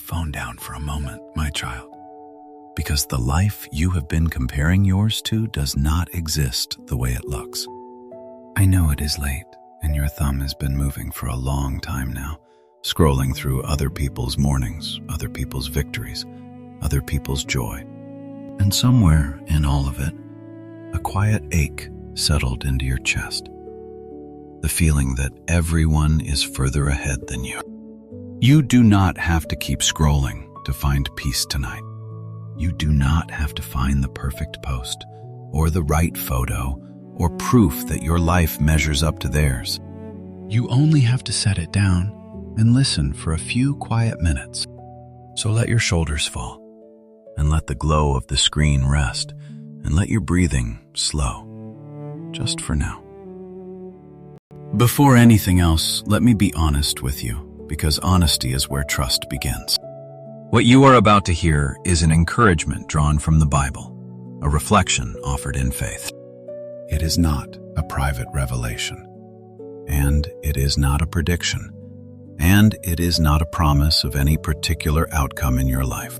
phone down for a moment, my child, because the life you have been comparing yours to does not exist the way it looks. I know it is late, and your thumb has been moving for a long time now, scrolling through other people's mornings, other people's victories, other people's joy. And somewhere in all of it, a quiet ache settled into your chest. The feeling that everyone is further ahead than you. You do not have to keep scrolling to find peace tonight. You do not have to find the perfect post, or the right photo, or proof that your life measures up to theirs. You only have to set it down and listen for a few quiet minutes. So let your shoulders fall, and let the glow of the screen rest, and let your breathing slow, just for now. Before anything else, let me be honest with you, because honesty is where trust begins. What you are about to hear is an encouragement drawn from the Bible, a reflection offered in faith. It is not a private revelation, and it is not a prediction, and it is not a promise of any particular outcome in your life.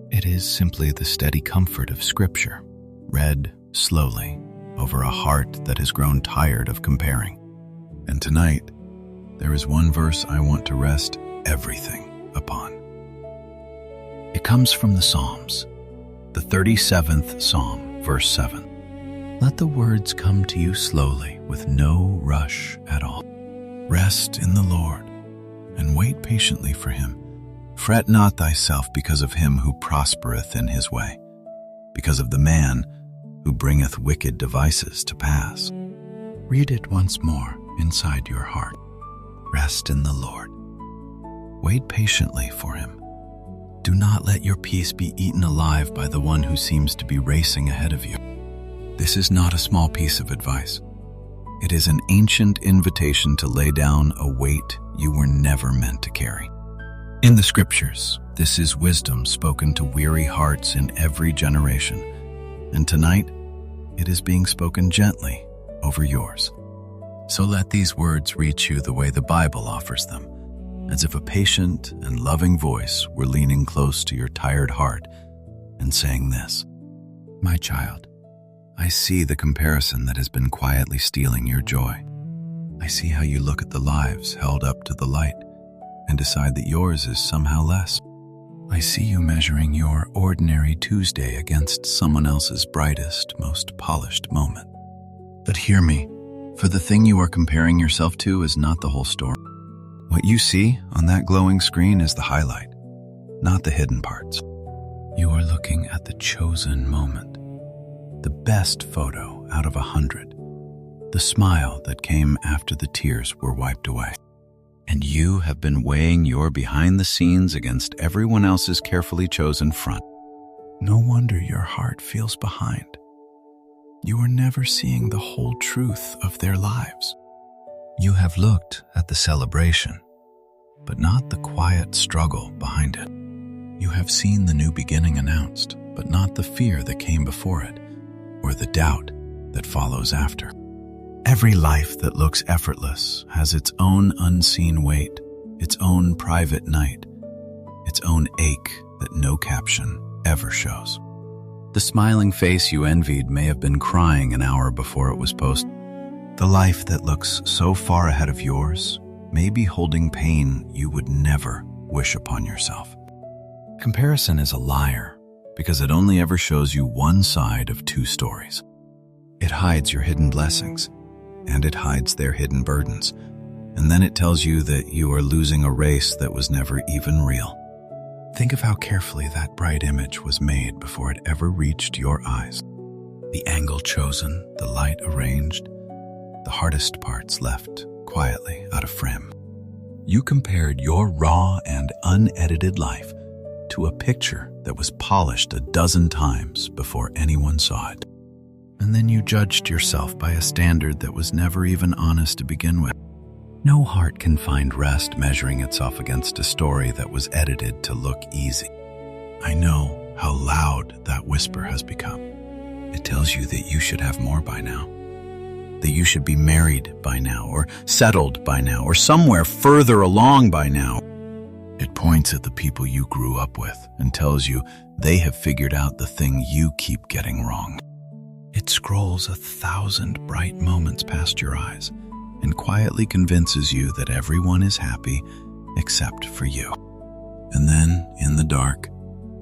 It is simply the steady comfort of Scripture, read slowly over a heart that has grown tired of comparing. And tonight, there is one verse I want to rest everything upon. It comes from the Psalms, the 37th Psalm, verse 7. Let the words come to you slowly, with no rush at all. Rest in the Lord, and wait patiently for him. Fret not thyself because of him who prospereth in his way, because of the man who bringeth wicked devices to pass. Read it once more inside your heart. Rest in the Lord. Wait patiently for him. Do not let your peace be eaten alive by the one who seems to be racing ahead of you. This is not a small piece of advice. It is an ancient invitation to lay down a weight you were never meant to carry. In the Scriptures, this is wisdom spoken to weary hearts in every generation, and tonight it is being spoken gently over yours. So let these words reach you the way the Bible offers them, as if a patient and loving voice were leaning close to your tired heart and saying this: My child, I see the comparison that has been quietly stealing your joy. I see how you look at the lives held up to the light and decide that yours is somehow less. I see you measuring your ordinary Tuesday against someone else's brightest, most polished moment. But hear me, for the thing you are comparing yourself to is not the whole story. What you see on that glowing screen is the highlight, not the hidden parts. You are looking at the chosen moment, the best photo out of 100, the smile that came after the tears were wiped away. And you have been weighing your behind the scenes against everyone else's carefully chosen front. No wonder your heart feels behind. You are never seeing the whole truth of their lives. You have looked at the celebration, but not the quiet struggle behind it. You have seen the new beginning announced, but not the fear that came before it, or the doubt that follows after. Every life that looks effortless has its own unseen weight, its own private night, its own ache that no caption ever shows. The smiling face you envied may have been crying an hour before it was posted. The life that looks so far ahead of yours may be holding pain you would never wish upon yourself. Comparison is a liar because it only ever shows you one side of two stories. It hides your hidden blessings, and it hides their hidden burdens, and then it tells you that you are losing a race that was never even real. Think of how carefully that bright image was made before it ever reached your eyes. The angle chosen, the light arranged, the hardest parts left quietly out of frame. You compared your raw and unedited life to a picture that was polished a dozen times before anyone saw it. And then you judged yourself by a standard that was never even honest to begin with. No heart can find rest measuring itself against a story that was edited to look easy. I know how loud that whisper has become. It tells you that you should have more by now, that you should be married by now, or settled by now, or somewhere further along by now. It points at the people you grew up with and tells you they have figured out the thing you keep getting wrong. It scrolls 1,000 bright moments past your eyes and quietly convinces you that everyone is happy except for you. And then, in the dark,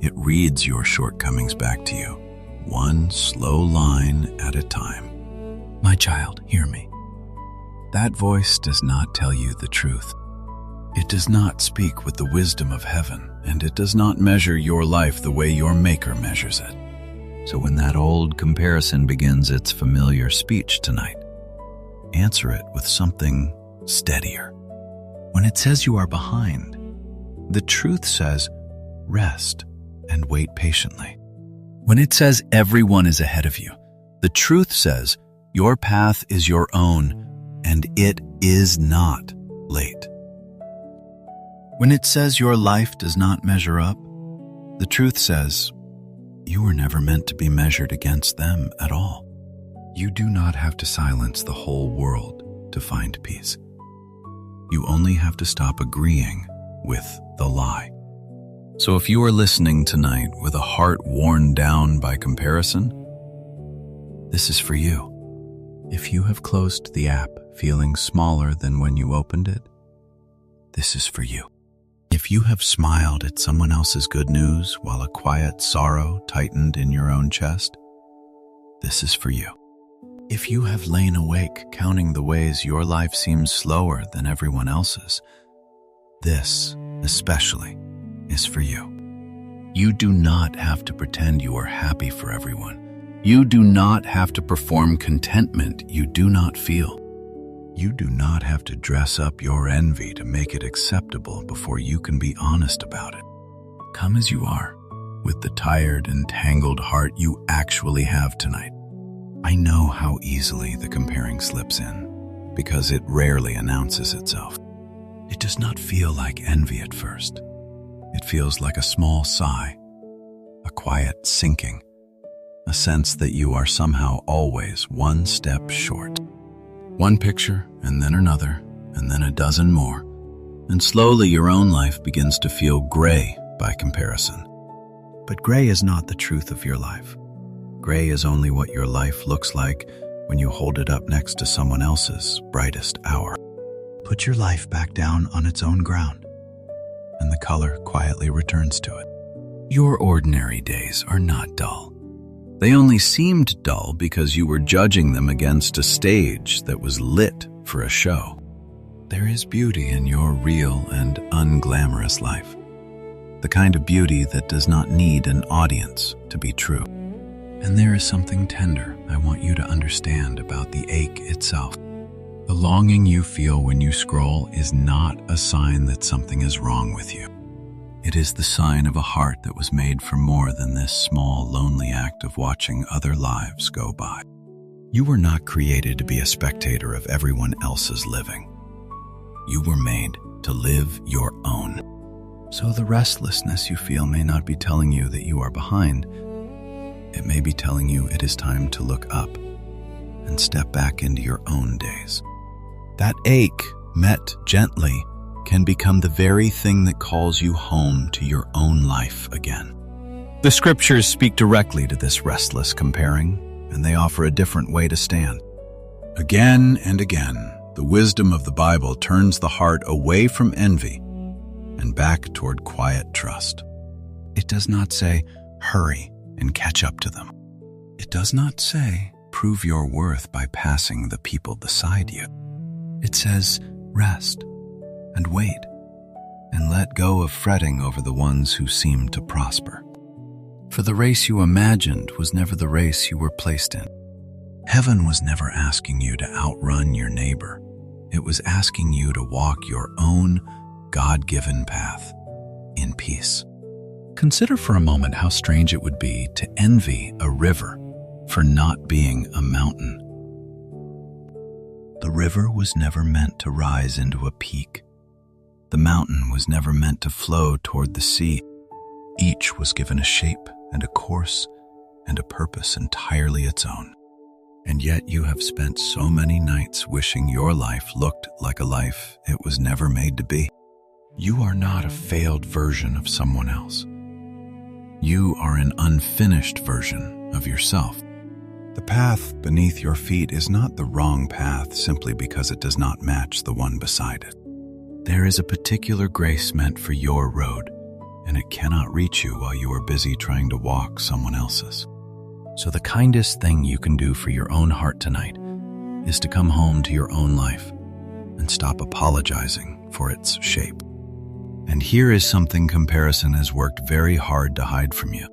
it reads your shortcomings back to you, one slow line at a time. My child, hear me. That voice does not tell you the truth. It does not speak with the wisdom of heaven, and it does not measure your life the way your Maker measures it. So when that old comparison begins its familiar speech tonight, answer it with something steadier. When it says you are behind, the truth says, rest and wait patiently. When it says everyone is ahead of you, the truth says your path is your own and it is not late. When it says your life does not measure up, the truth says you were never meant to be measured against them at all. You do not have to silence the whole world to find peace. You only have to stop agreeing with the lie. So if you are listening tonight with a heart worn down by comparison, this is for you. If you have closed the app feeling smaller than when you opened it, this is for you. If you have smiled at someone else's good news while a quiet sorrow tightened in your own chest, this is for you. If you have lain awake counting the ways your life seems slower than everyone else's, this, especially, is for you. You do not have to pretend you are happy for everyone. You do not have to perform contentment you do not feel. You do not have to dress up your envy to make it acceptable before you can be honest about it. Come as you are, with the tired and tangled heart you actually have tonight. I know how easily the comparing slips in, because it rarely announces itself. It does not feel like envy at first. It feels like a small sigh, a quiet sinking, a sense that you are somehow always one step short. One picture, and then another, and then a dozen more, and slowly your own life begins to feel gray by comparison. But gray is not the truth of your life. Gray is only what your life looks like when you hold it up next to someone else's brightest hour. Put your life back down on its own ground, and the color quietly returns to it. Your ordinary days are not dull. They only seemed dull because you were judging them against a stage that was lit for a show. There is beauty in your real and unglamorous life. The kind of beauty that does not need an audience to be true. And there is something tender I want you to understand about the ache itself. The longing you feel when you scroll is not a sign that something is wrong with you. It is the sign of a heart that was made for more than this small, lonely act of watching other lives go by. You were not created to be a spectator of everyone else's living. You were made to live your own. So the restlessness you feel may not be telling you that you are behind. It may be telling you it is time to look up and step back into your own days. That ache, met gently, can become the very thing that calls you home to your own life again. The scriptures speak directly to this restless comparing, and they offer a different way to stand. Again and again, the wisdom of the Bible turns the heart away from envy and back toward quiet trust. It does not say, hurry and catch up to them. It does not say, prove your worth by passing the people beside you. It says, rest and wait and let go of fretting over the ones who seem to prosper. For the race you imagined was never the race you were placed in. Heaven was never asking you to outrun your neighbor. It was asking you to walk your own God-given path in peace. Consider for a moment how strange it would be to envy a river for not being a mountain. The river was never meant to rise into a peak. The mountain was never meant to flow toward the sea. Each was given a shape and a course and a purpose entirely its own. And yet you have spent so many nights wishing your life looked like a life it was never made to be. You are not a failed version of someone else. You are an unfinished version of yourself. The path beneath your feet is not the wrong path simply because it does not match the one beside it. There is a particular grace meant for your road, and it cannot reach you while you are busy trying to walk someone else's. So the kindest thing you can do for your own heart tonight is to come home to your own life and stop apologizing for its shape. And here is something comparison has worked very hard to hide from you.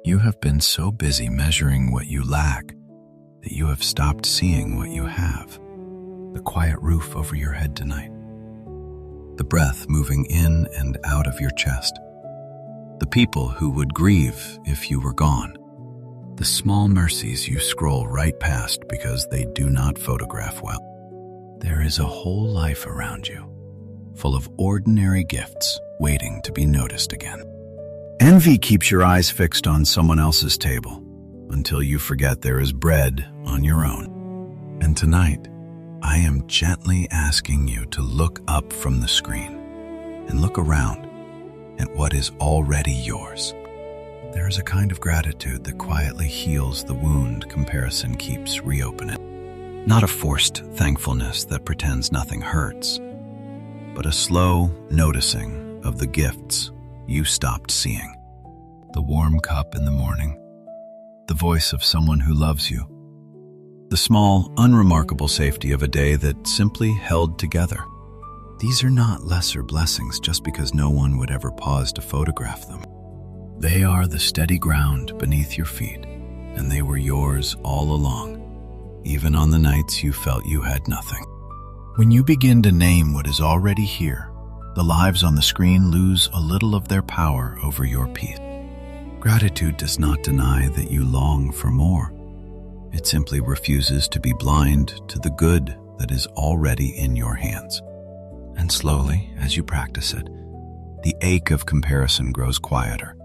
You have been so busy measuring what you lack that you have stopped seeing what you have. The quiet roof over your head tonight. The breath moving in and out of your chest. The people who would grieve if you were gone. The small mercies you scroll right past because they do not photograph well. There is a whole life around you, full of ordinary gifts waiting to be noticed again. Envy keeps your eyes fixed on someone else's table until you forget there is bread on your own. And tonight, I am gently asking you to look up from the screen and look around at what is already yours. There is a kind of gratitude that quietly heals the wound comparison keeps reopening. Not a forced thankfulness that pretends nothing hurts, but a slow noticing of the gifts you stopped seeing. The warm cup in the morning, the voice of someone who loves you, the small, unremarkable safety of a day that simply held together. These are not lesser blessings just because no one would ever pause to photograph them. They are the steady ground beneath your feet, and they were yours all along, even on the nights you felt you had nothing. When you begin to name what is already here, the lives on the screen lose a little of their power over your peace. Gratitude does not deny that you long for more. It simply refuses to be blind to the good that is already in your hands. And slowly, as you practice it, the ache of comparison grows quieter,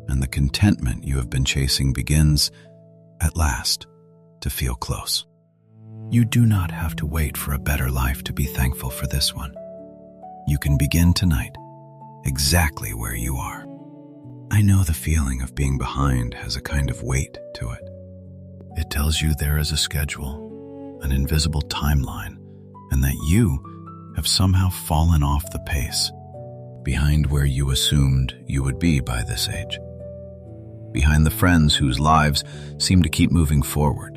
and the contentment you have been chasing begins, at last, to feel close. You do not have to wait for a better life to be thankful for this one. You can begin tonight, exactly where you are. I know the feeling of being behind has a kind of weight to it. It tells you there is a schedule, an invisible timeline, and that you have somehow fallen off the pace, behind where you assumed you would be by this age. Behind the friends whose lives seem to keep moving forward.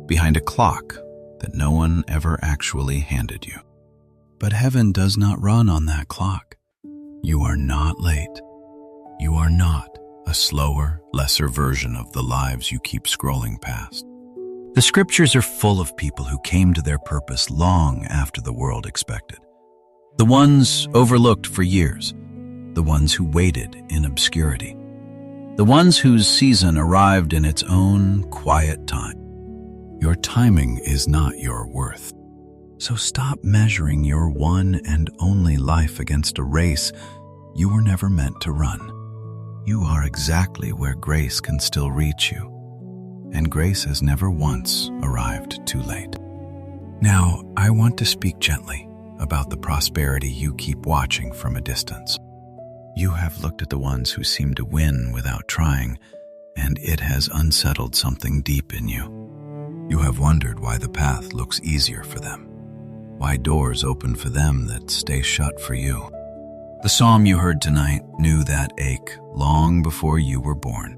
Behind a clock that no one ever actually handed you. But heaven does not run on that clock. You are not late. You are not a slower, lesser version of the lives you keep scrolling past. The scriptures are full of people who came to their purpose long after the world expected. The ones overlooked for years. The ones who waited in obscurity. The ones whose season arrived in its own quiet time. Your timing is not your worth. So stop measuring your one and only life against a race you were never meant to run. You are exactly where grace can still reach you, and grace has never once arrived too late. Now, I want to speak gently about the prosperity you keep watching from a distance. You have looked at the ones who seem to win without trying, and it has unsettled something deep in you. You have wondered why the path looks easier for them, why doors open for them that stay shut for you. The psalm you heard tonight knew that ache long before you were born.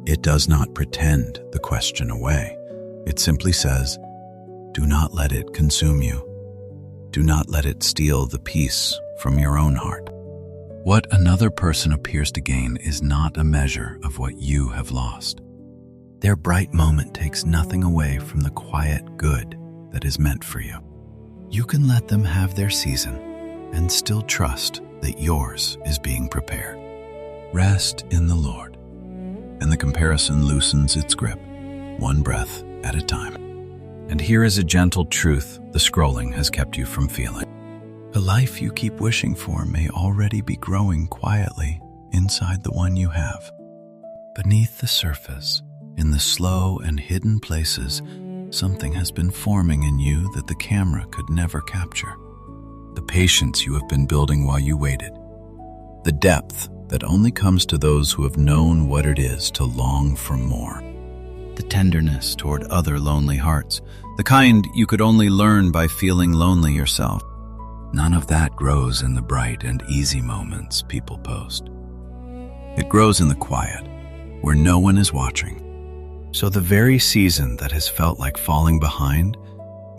It does not pretend the question away. It simply says, do not let it consume you. Do not let it steal the peace from your own heart. What another person appears to gain is not a measure of what you have lost. Their bright moment takes nothing away from the quiet good that is meant for you. You can let them have their season and still trust that yours is being prepared. Rest in the Lord, and the comparison loosens its grip, one breath at a time. And here is a gentle truth the scrolling has kept you from feeling. The life you keep wishing for may already be growing quietly inside the one you have. Beneath the surface, in the slow and hidden places, something has been forming in you that the camera could never capture. the patience you have been building while you waited, the depth that only comes to those who have known what it is to long for more, the tenderness toward other lonely hearts, the kind you could only learn by feeling lonely yourself. None of that grows in the bright and easy moments people post. It grows in the quiet, where no one is watching. So the very season that has felt like falling behind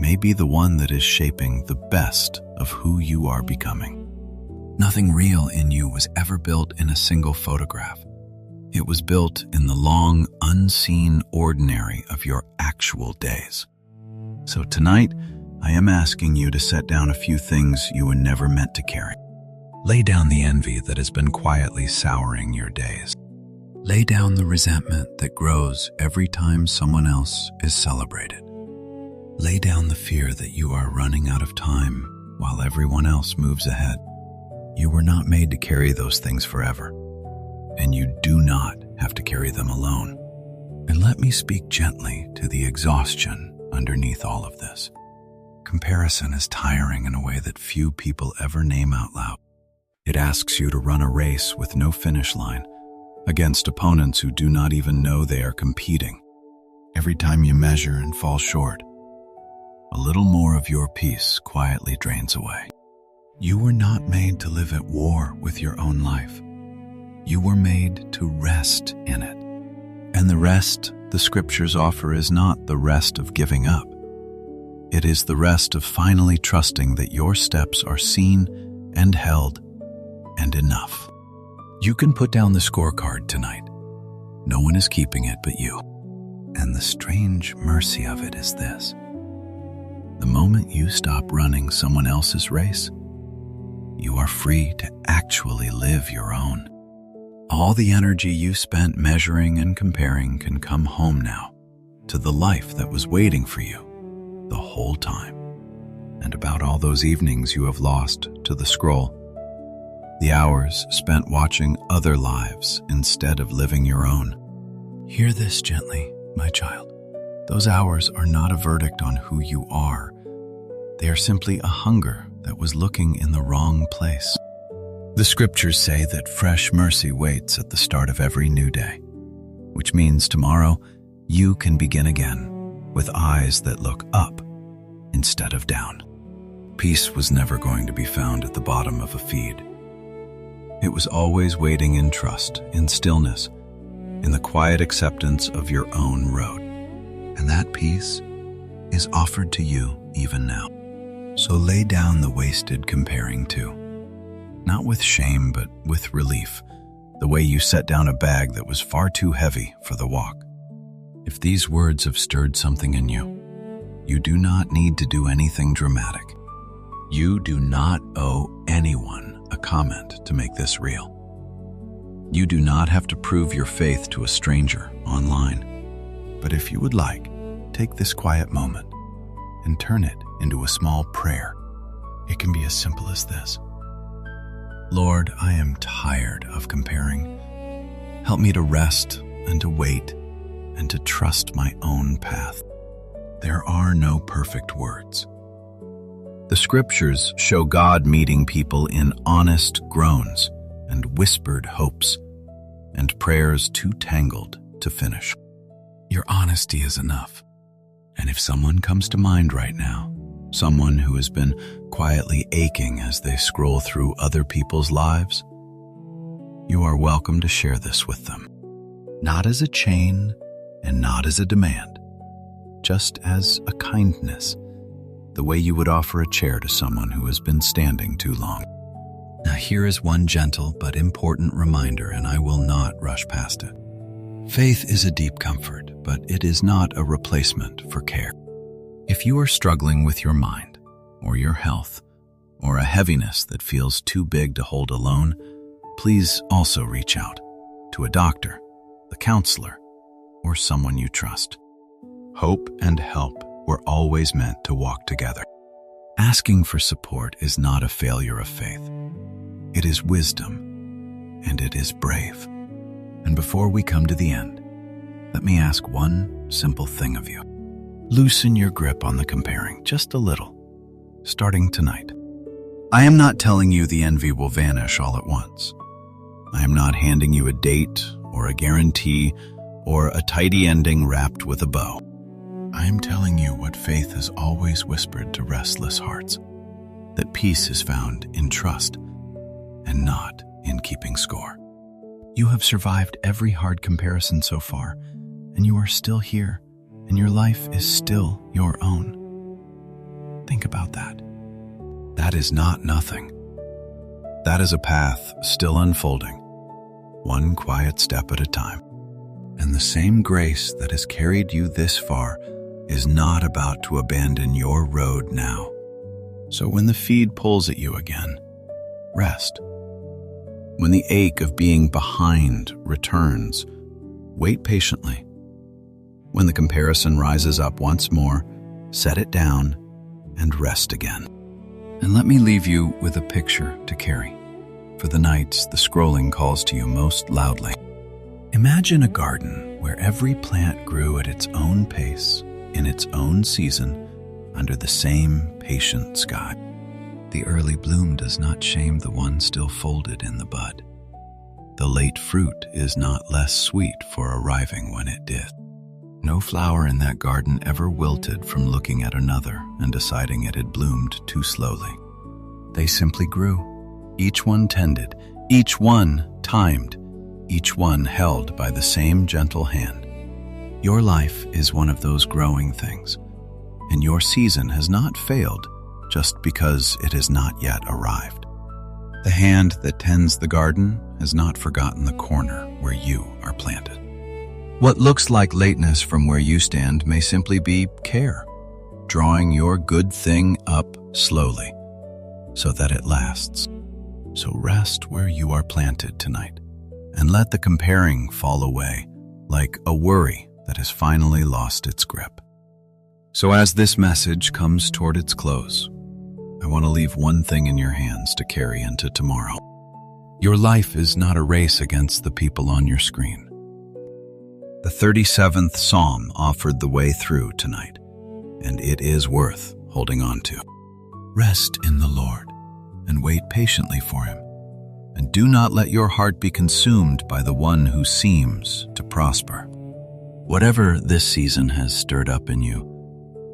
may be the one that is shaping the best of who you are becoming. Nothing real in you was ever built in a single photograph. It was built in the long, unseen ordinary of your actual days. So tonight, I am asking you to set down a few things you were never meant to carry. Lay down the envy that has been quietly souring your days. Lay down the resentment that grows every time someone else is celebrated. Lay down the fear that you are running out of time while everyone else moves ahead. You were not made to carry those things forever, and you do not have to carry them alone. And let me speak gently to the exhaustion underneath all of this. Comparison is tiring in a way that few people ever name out loud. It asks you to run a race with no finish line, against opponents who do not even know they are competing. Every time you measure and fall short, a little more of your peace quietly drains away. You were not made to live at war with your own life. You were made to rest in it. And the rest the scriptures offer is not the rest of giving up. It is the rest of finally trusting that your steps are seen and held and enough. You can put down the scorecard tonight. No one is keeping it but you. And the strange mercy of it is this. The moment you stop running someone else's race, you are free to actually live your own. All the energy you spent measuring and comparing can come home now to the life that was waiting for you the whole time. And about all those evenings you have lost to the scroll, the hours spent watching other lives instead of living your own. Hear this gently, my child. Those hours are not a verdict on who you are. They are simply a hunger that was looking in the wrong place. The scriptures say that fresh mercy waits at the start of every new day, which means tomorrow you can begin again with eyes that look up instead of down. Peace was never going to be found at the bottom of a feed. It was always waiting in trust, in stillness, in the quiet acceptance of your own road. And that peace is offered to you even now. So lay down the wasted comparing too. Not with shame, but with relief, the way you set down a bag that was far too heavy for the walk. If these words have stirred something in you, you do not need to do anything dramatic. You do not owe anyone a comment to make this real. You do not have to prove your faith to a stranger online. But if you would like, take this quiet moment and turn it into a small prayer. It can be as simple as this. Lord, I am tired of comparing. Help me to rest and to wait and to trust my own path. There are no perfect words. The scriptures show God meeting people in honest groans and whispered hopes and prayers too tangled to finish. Your honesty is enough. And if someone comes to mind right now, someone who has been quietly aching as they scroll through other people's lives, you are welcome to share this with them. Not as a chain and not as a demand, just as a kindness, the way you would offer a chair to someone who has been standing too long. Now here is one gentle but important reminder, and I will not rush past it. Faith is a deep comfort, but it is not a replacement for care. If you are struggling with your mind, or your health, or a heaviness that feels too big to hold alone, please also reach out to a doctor, a counselor, or someone you trust. Hope and help were always meant to walk together. Asking for support is not a failure of faith. It is wisdom, and it is brave. And before we come to the end, let me ask one simple thing of you. Loosen your grip on the comparing just a little, starting tonight. I am not telling you the envy will vanish all at once. I am not handing you a date or a guarantee or a tidy ending wrapped with a bow. I am telling you what faith has always whispered to restless hearts, that peace is found in trust and not in keeping score. You have survived every hard comparison so far, and you are still here, and your life is still your own. Think about that. That is not nothing. That is a path still unfolding, one quiet step at a time. And the same grace that has carried you this far is not about to abandon your road now. So when the feed pulls at you again, rest. When the ache of being behind returns, wait patiently. When the comparison rises up once more, set it down and rest again. And let me leave you with a picture to carry for the nights the scrolling calls to you most loudly. Imagine a garden where every plant grew at its own pace, in its own season, under the same patient sky. The early bloom does not shame the one still folded in the bud. The late fruit is not less sweet for arriving when it did. No flower in that garden ever wilted from looking at another and deciding it had bloomed too slowly. They simply grew, each one tended, each one timed, each one held by the same gentle hand. Your life is one of those growing things, and your season has not failed just because it has not yet arrived. The hand that tends the garden has not forgotten the corner where you are planted. What looks like lateness from where you stand may simply be care, drawing your good thing up slowly so that it lasts. So rest where you are planted tonight and let the comparing fall away like a worry that has finally lost its grip. So as this message comes toward its close, I want to leave one thing in your hands to carry into tomorrow. Your life is not a race against the people on your screen. The 37th Psalm offered the way through tonight, and it is worth holding on to. Rest in the Lord and wait patiently for Him, and do not let your heart be consumed by the one who seems to prosper. Whatever this season has stirred up in you,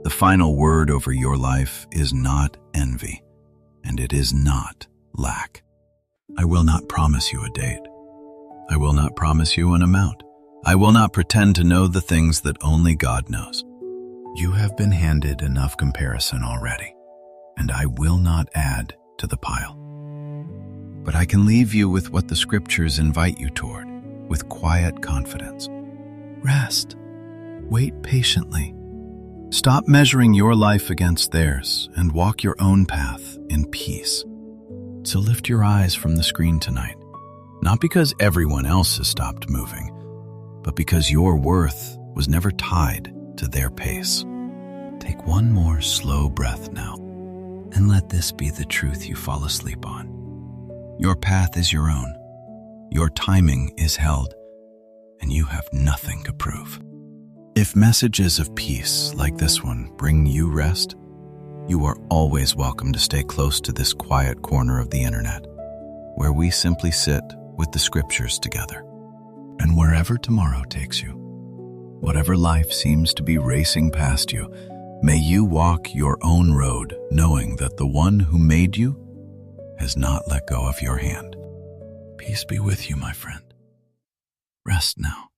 the final word over your life is not envy, and it is not lack. I will not promise you a date. I will not promise you an amount. I will not pretend to know the things that only God knows. You have been handed enough comparison already, and I will not add to the pile. But I can leave you with what the scriptures invite you toward, with quiet confidence. Rest. Wait patiently. Stop measuring your life against theirs and walk your own path in peace. So lift your eyes from the screen tonight, not because everyone else has stopped moving, but because your worth was never tied to their pace. Take one more slow breath now, and let this be the truth you fall asleep on. Your path is your own, your timing is held, and you have nothing to prove. If messages of peace like this one bring you rest, you are always welcome to stay close to this quiet corner of the internet, where we simply sit with the scriptures together. And wherever tomorrow takes you, whatever life seems to be racing past you, may you walk your own road knowing that the one who made you has not let go of your hand. Peace be with you, my friend. Rest now.